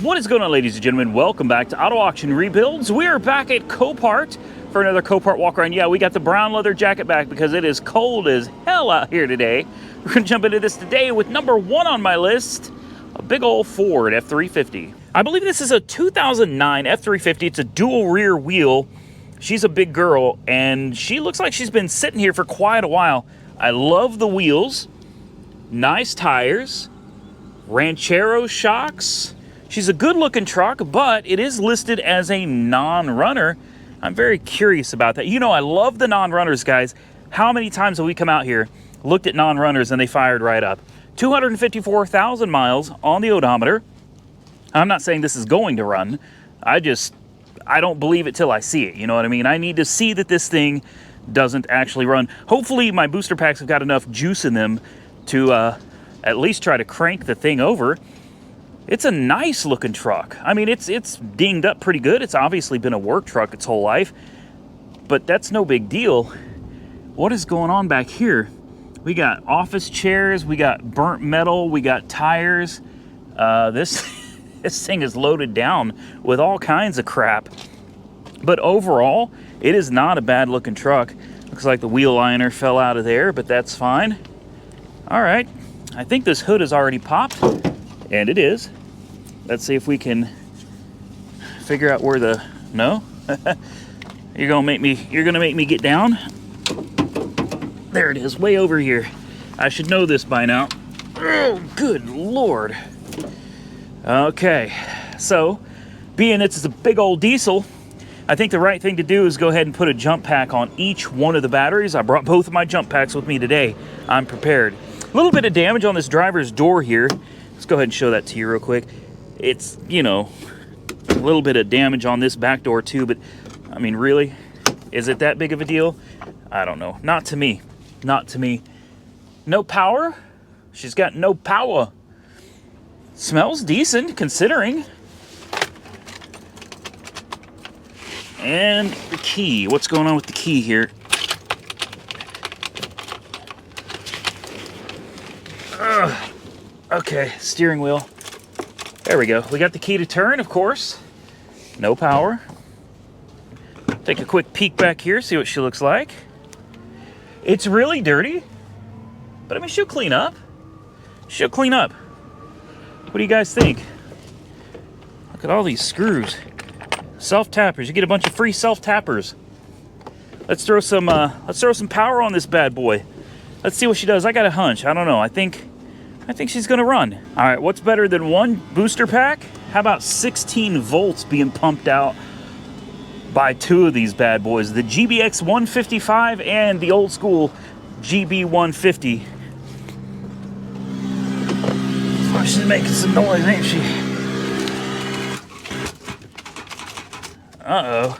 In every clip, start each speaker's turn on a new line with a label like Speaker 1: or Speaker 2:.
Speaker 1: What is going on, ladies and gentlemen? Welcome back to Auto Auction Rebuilds. We're back at Copart for another Copart walk around. Yeah, we got the brown leather jacket back because it is cold as hell out here today. We're going to jump into this today with number one on my list, a big old Ford F350. I believe this is a 2009 F350. It's a dual rear wheel. She's a big girl, and she looks like she's been sitting here for quite a while. I love the wheels, nice tires, Ranchero shocks. She's a good-looking truck, but it is listed as a non-runner. I'm very curious about that. You know, I love the non-runners, guys. How many times have we come out here, looked at non-runners, and they fired right up? 254,000 miles on the odometer. I'm not saying this is going to run. I don't believe it till I see it. You know what I mean? I need to see that this thing doesn't actually run. Hopefully, my booster packs have got enough juice in them to at least try to crank the thing over. It's a nice looking truck. I mean, it's dinged up pretty good. It's obviously been a work truck its whole life, but that's no big deal. What is going on back here? We got office chairs, we got burnt metal, we got tires. This thing is loaded down with all kinds of crap. But overall, it is not a bad looking truck. Looks like the wheel liner fell out of there, but that's fine. All right, I think this hood is already popped. And it is. Let's see if we can figure out where the... No? You're gonna make me get down? There it is, way over here. I should know this by now. Oh, good Lord. Okay, so being it's a big old diesel, I think the right thing to do is go ahead and put a jump pack on each one of the batteries. I brought both of my jump packs with me today. I'm prepared. A little bit of damage on this driver's door here. Let's go ahead and show that to you real quick. It's, you know, a little bit of damage on this back door too, but I mean, really? Is it that big of a deal? I don't know. Not to me. Not to me. No power? She's got no power. Smells decent, considering. And the key. What's going on with the key here? Ugh. Okay, steering wheel. There we go. We got the key to turn, of course. No power. Take a quick peek back here, see what she looks like. It's really dirty, but I mean, she'll clean up. She'll clean up. What do you guys think? Look at all these screws. Self-tappers. You get a bunch of free self-tappers. Let's throw some power on this bad boy. Let's see what she does. I got a hunch. I don't know. I think she's gonna run. All right, what's better than one booster pack? How about 16 volts being pumped out by two of these bad boys, the GBX 155 and the old school GB 150. Oh, she's making some noise, ain't she? Uh-oh.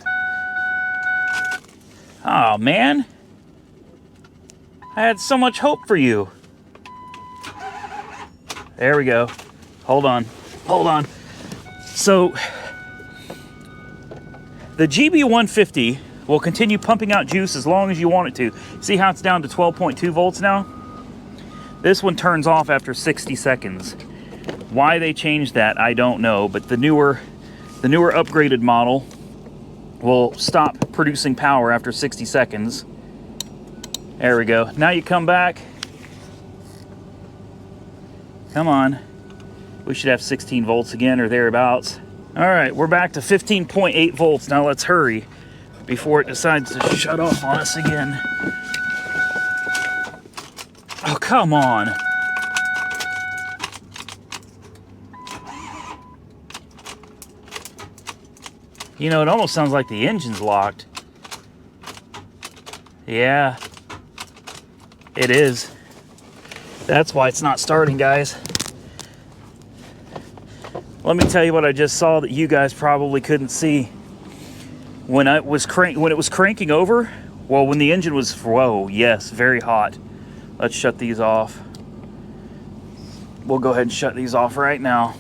Speaker 1: Oh, man. I had so much hope for you. There we go. Hold on. Hold on. So, the GB150 will continue pumping out juice as long as you want it to. See how it's down to 12.2 volts now? This one turns off after 60 seconds. Why they changed that, I don't know, but the newer upgraded model will stop producing power after 60 seconds. There we go. Now you come back. Come on. We should have 16 volts again or thereabouts. All right, we're back to 15.8 volts. Now let's hurry before it decides to shut off on us again. Oh, come on. You know, it almost sounds like the engine's locked. Yeah, it is. That's why it's not starting, guys. Let me tell you what I just saw that you guys probably couldn't see. When it was cranking over, well, when the engine was, whoa, yes, very hot. Let's shut these off. We'll go ahead and shut these off right now.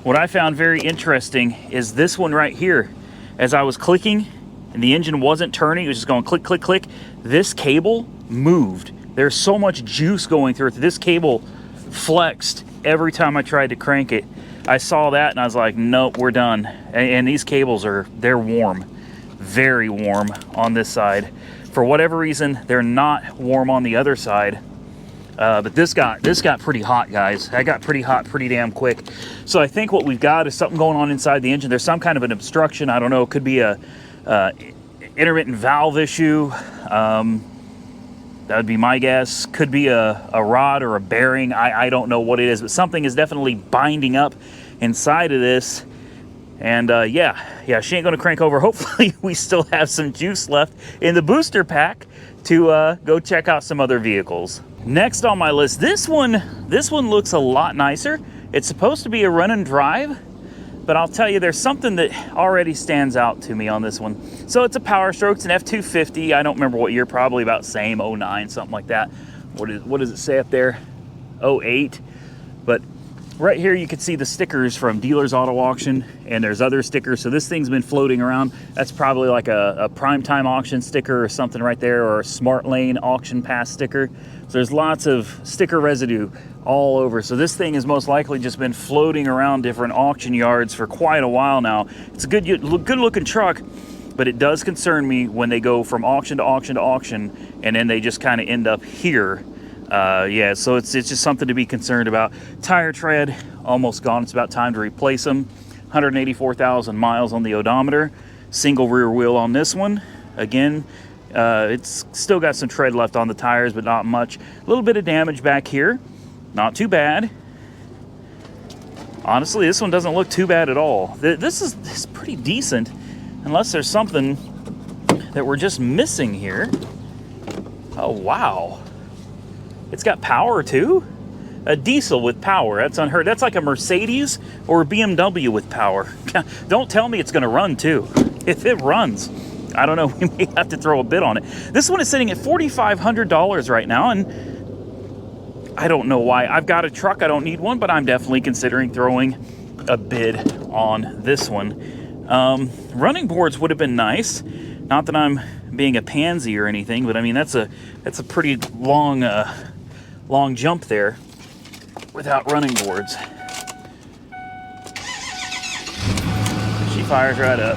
Speaker 1: What I found very interesting is this one right here. As I was clicking and the engine wasn't turning, it was just going click, click, click. This cable moved. There's so much juice going through it. This cable flexed every time I tried to crank it. I saw that and I was like, nope, we're done. And these cables they're warm, very warm on this side. For whatever reason, they're not warm on the other side. But this got pretty hot, guys. That got pretty hot pretty damn quick. So I think what we've got is something going on inside the engine. There's some kind of an obstruction. I don't know. It could be a intermittent valve issue. That would be my guess. Could be a rod or a bearing. I don't know what it is, but something is definitely binding up inside of this. And yeah, she ain't gonna crank over. Hopefully we still have some juice left in the booster pack to go check out some other vehicles. Next on my list, this one looks a lot nicer. It's supposed to be a run and drive, but I'll tell you, there's something that already stands out to me on this one. So it's a Power Stroke, it's an F350. I don't remember what year, probably about same, 09, something like that. What does it say up there? 08. But right here you can see the stickers from Dealers Auto Auction, and there's other stickers. So this thing's been floating around. That's probably like a Primetime Auction sticker or something right there, or a Smart Lane Auction Pass sticker. So there's lots of sticker residue all over. So this thing has most likely just been floating around different auction yards for quite a while now. It's a good looking truck, but it does concern me when they go from auction to auction to auction, and then they just kind of end up here. Yeah, so it's just something to be concerned about. Tire tread almost gone. It's about time to replace them. 184,000 miles on the odometer. Single rear wheel on this one. Again, it's still got some tread left on the tires, but not much. A little bit of damage back here. Not too bad. Honestly, this one doesn't look too bad at all. This is pretty decent, unless there's something that we're just missing here. Oh, wow. It's got power too? A diesel with power, that's unheard. That's like a Mercedes or a BMW with power. Don't tell me it's gonna run too. If it runs, I don't know, we may have to throw a bid on it. This one is sitting at $4,500 right now, and I don't know why. I've got a truck, I don't need one, but I'm definitely considering throwing a bid on this one. Running boards would have been nice. Not that I'm being a pansy or anything, but I mean, that's a pretty long jump there without running boards. She fires right up.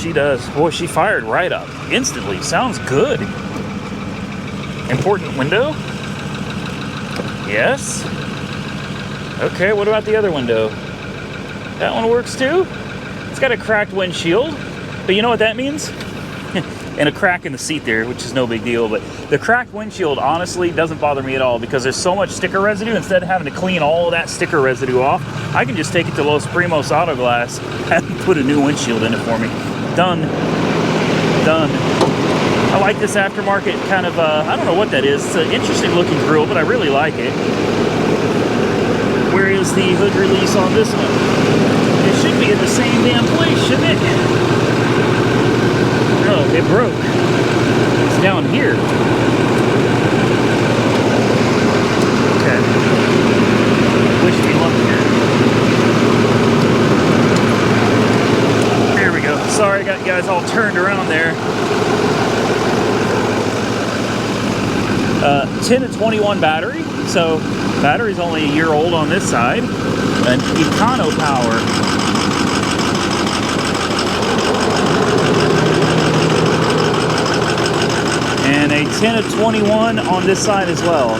Speaker 1: She does. Boy, she fired right up instantly. Sounds good. Important window? Yes. Okay, what about the other window? That one works too? It's got a cracked windshield, but you know what that means? And a crack in the seat there, which is no big deal, but the cracked windshield honestly doesn't bother me at all, because there's so much sticker residue. Instead of having to clean all of that sticker residue off, I can just take it to Los Primos Auto Glass and put a new windshield in it for me. Done. Done. I like this aftermarket kind of, I don't know what that is. It's an interesting looking grill, but I really like it. Where is the hood release on this one? It should be in the same damn place, shouldn't it? Oh, it broke. It's down here. Okay. Wish me luck here. There we go. Sorry, I got you guys all turned around there. 10 to 21 battery. So battery's only a year old on this side. An Econo Power. And a 10 of 21 on this side as well.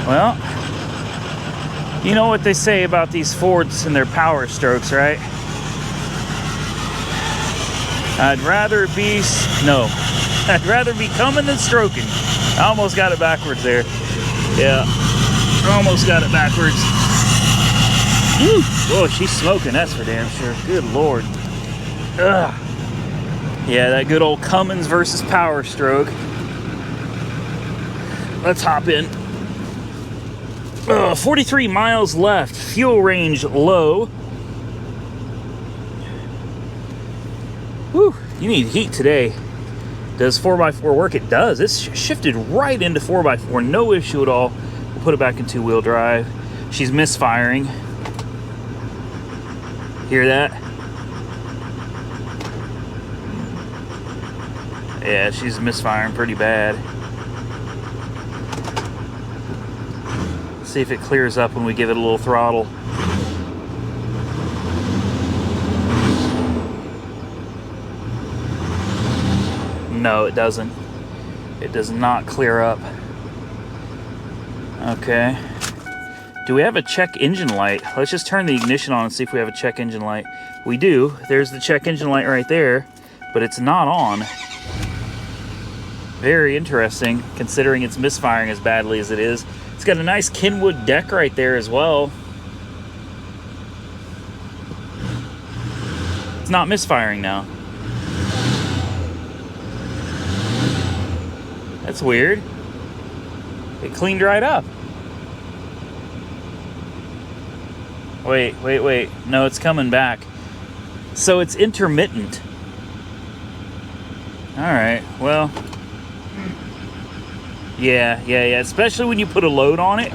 Speaker 1: Well, you know what they say about these Fords and their Power Strokes, right? I'd rather be coming than stroking. I almost got it backwards there. Yeah, almost got it backwards. Woo! Whoa, she's smoking, that's for damn sure. Good Lord. Ugh. Yeah, that good old Cummins versus Power Stroke. Let's hop in. 43 miles left. Fuel range low. Whew, you need heat today. Does 4x4 work? It does. It's shifted right into 4x4. No issue at all. We'll put it back in two-wheel drive. She's misfiring. Hear that? Yeah, she's misfiring pretty bad. See if it clears up when we give it a little throttle. No, it doesn't. It does not clear up. Okay. Do we have a check engine light? Let's just turn the ignition on and see if we have a check engine light. We do. There's the check engine light right there, but it's not on. Very interesting, considering it's misfiring as badly as it is. It's got a nice Kenwood deck right there as well. It's not misfiring now. That's weird. It cleaned right up. Wait. No, it's coming back. So it's intermittent. All right, well. Yeah. Especially when you put a load on it,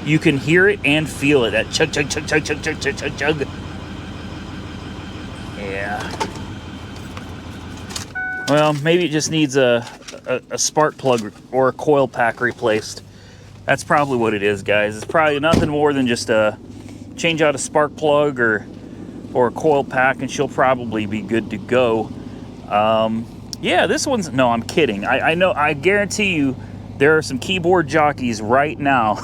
Speaker 1: you can hear it and feel it. That chug, chug, chug, chug, chug, chug, chug, chug, chug. Yeah. Well, maybe it just needs a spark plug or a coil pack replaced. That's probably what it is, guys. It's probably nothing more than just change out a spark plug or a coil pack, and she'll probably be good to go. Yeah, this one's, no, I'm kidding. I know, I guarantee you there are some keyboard jockeys right now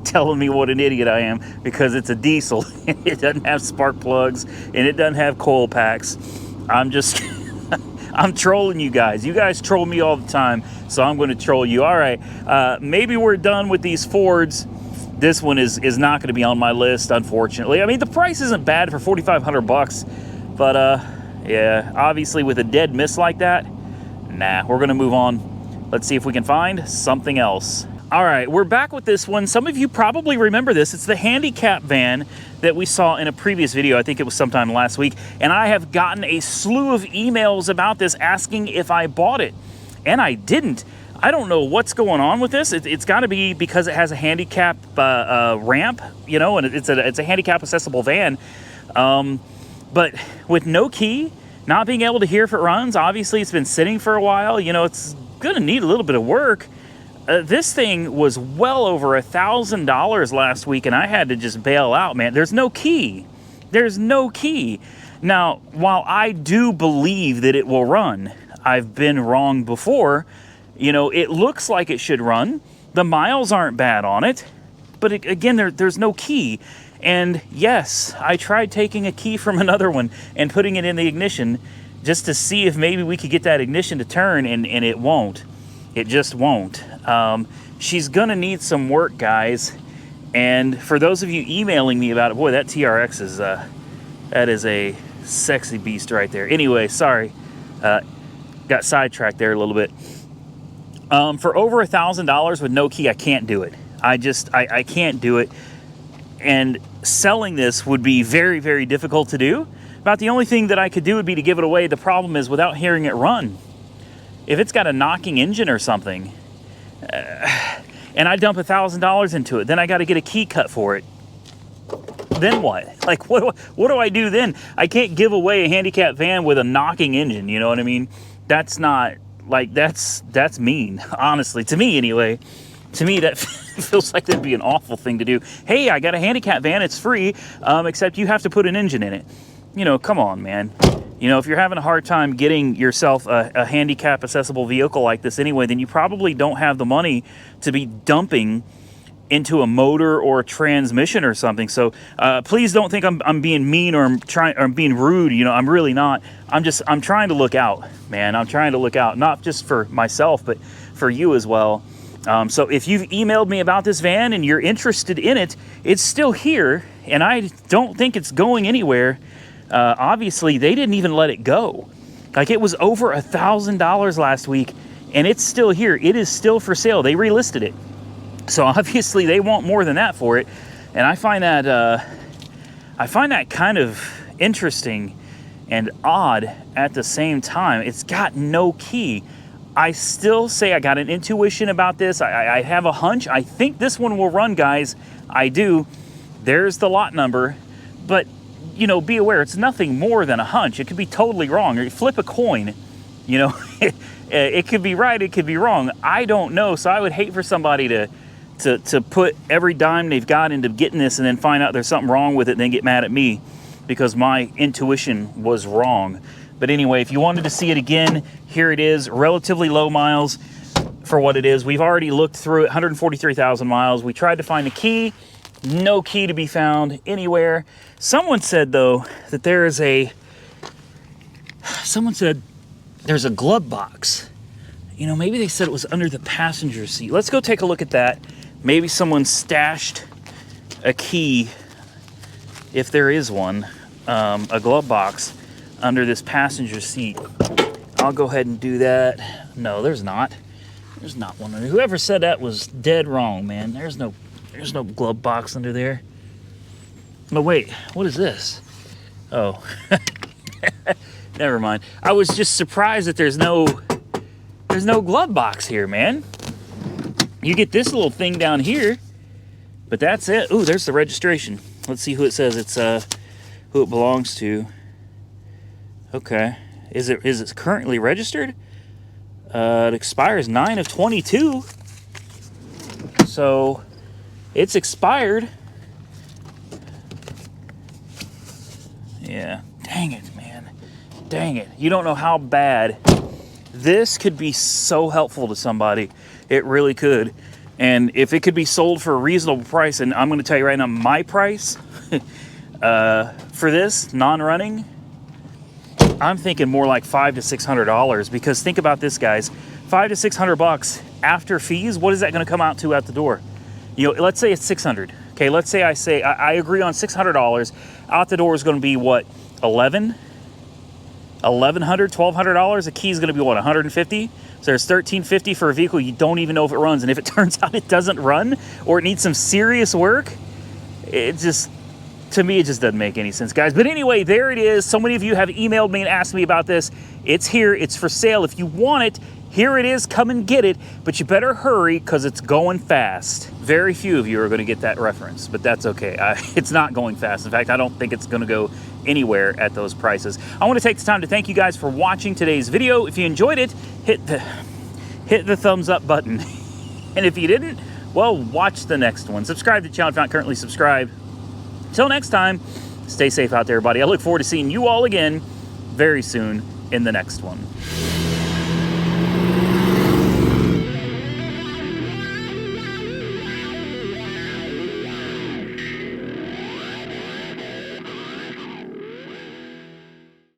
Speaker 1: telling me what an idiot I am because it's a diesel and it doesn't have spark plugs and it doesn't have coil packs. I'm just I'm trolling you guys. You guys troll me all the time, so I'm going to troll you. All right, maybe we're done with these Fords. This one is not going to be on my list, unfortunately. I mean, the price isn't bad for $4,500, but yeah, obviously with a dead miss like that, nah, we're going to move on. Let's see if we can find something else. All right, we're back with this one. Some of you probably remember this. It's the Handicap van that we saw in a previous video. I think it was sometime last week. And I have gotten a slew of emails about this asking if I bought it. And I didn't. I don't know what's going on with this. It's got to be because it has a handicap ramp, you know, and it's a handicap accessible van. But with no key, not being able to hear if it runs, obviously it's been sitting for a while. You know, it's going to need a little bit of work. This thing was well over $1,000 last week, and I had to just bail out, man. There's no key. There's no key. Now, while I do believe that it will run, I've been wrong before. You know, it looks like it should run. The miles aren't bad on it. But again, there's no key. And yes, I tried taking a key from another one and putting it in the ignition just to see if maybe we could get that ignition to turn, and it won't. It just won't. She's gonna need some work, guys. And for those of you emailing me about it, boy, that TRX is that is a sexy beast right there. Anyway, sorry, got sidetracked there a little bit. For over $1,000 with no key, I can't do it. I can't do it. And selling this would be very, very difficult to do. About the only thing that I could do would be to give it away. The problem is without hearing it run. If it's got a knocking engine or something, and I dump $1,000 into it, then I got to get a key cut for it. Then what? Like, what do I do then? I can't give away a handicap van with a knocking engine, you know what I mean? That's not, like, that's mean, honestly. To me, anyway. To me, that feels like that'd be an awful thing to do. Hey, I got a handicap van, it's free, except you have to put an engine in it. You know, come on, man. You know, if you're having a hard time getting yourself a handicap accessible vehicle like this anyway, then you probably don't have the money to be dumping into a motor or a transmission or something. So please don't think I'm being mean or I'm being rude. You know, I'm really not. I'm trying to look out, man. I'm trying to look out, not just for myself, but for you as well. So if you've emailed me about this van and you're interested in it, it's still here, and I don't think it's going anywhere. Obviously, they didn't even let it go. Like, it was over $1,000 last week, and it's still here. It is still for sale. They relisted it. So obviously, they want more than that for it, and I find that kind of interesting and odd at the same time. It's got no key. I still say I got an intuition about this. I have a hunch. I think this one will run, guys. I do. There's the lot number. But, you know, be aware, it's nothing more than a hunch. It could be totally wrong. Or you flip a coin, you know. It could be right, it could be wrong. I don't know. So I would hate for somebody to put every dime they've got into getting this and then find out there's something wrong with it and then get mad at me because my intuition was wrong. But anyway, if you wanted to see it again, here it is. Relatively low miles for what it is. We've already looked through it, 143,000 miles. We tried to find a key. No key to be found anywhere. Someone said, though, that there's a glove box. You know, maybe they said it was under the passenger seat. Let's go take a look at that. Maybe someone stashed a key, if there is one, a glove box under this passenger seat. I'll go ahead and do that. No, there's not. There's not one. Whoever said that was dead wrong, man. There's no glove box under there. No, wait. What is this? Oh. Never mind. I was just surprised that there's no glove box here, man. You get this little thing down here, but that's it. Ooh, there's the registration. Let's see who it says it's who it belongs to. Okay. Is it currently registered? It expires 9 of 22. So it's expired. Yeah. Dang it, man. Dang it. You don't know how bad this could be. So helpful to somebody. It really could. And if it could be sold for a reasonable price, and I'm going to tell you right now, my price for this non-running, I'm thinking more like $500 to $600, because think about this, guys. $500 to $600 after fees. What is that going to come out to at the door? You know, let's say it's $600. Okay, let's say I agree on $600. Out the door is going to be what, $1,100, $1,200. A key is going to be what, $150. So there's $1,350 for a vehicle you don't even know if it runs. And if it turns out it doesn't run, or it needs some serious work, it just, to me, it just doesn't make any sense, guys. But anyway, there it is. So many of you have emailed me and asked me about this. It's here. It's for sale. If you want it, here it is. Come and get it. But you better hurry, because it's going fast. Very few of you are going to get that reference, but that's okay. It's not going fast. In fact, I don't think it's going to go anywhere at those prices. I want to take the time to thank you guys for watching today's video. If you enjoyed it, hit the thumbs up button. And if you didn't, well, watch the next one. Subscribe to the channel if you're not currently subscribed. Until next time, stay safe out there, everybody. I look forward to seeing you all again very soon in the next one.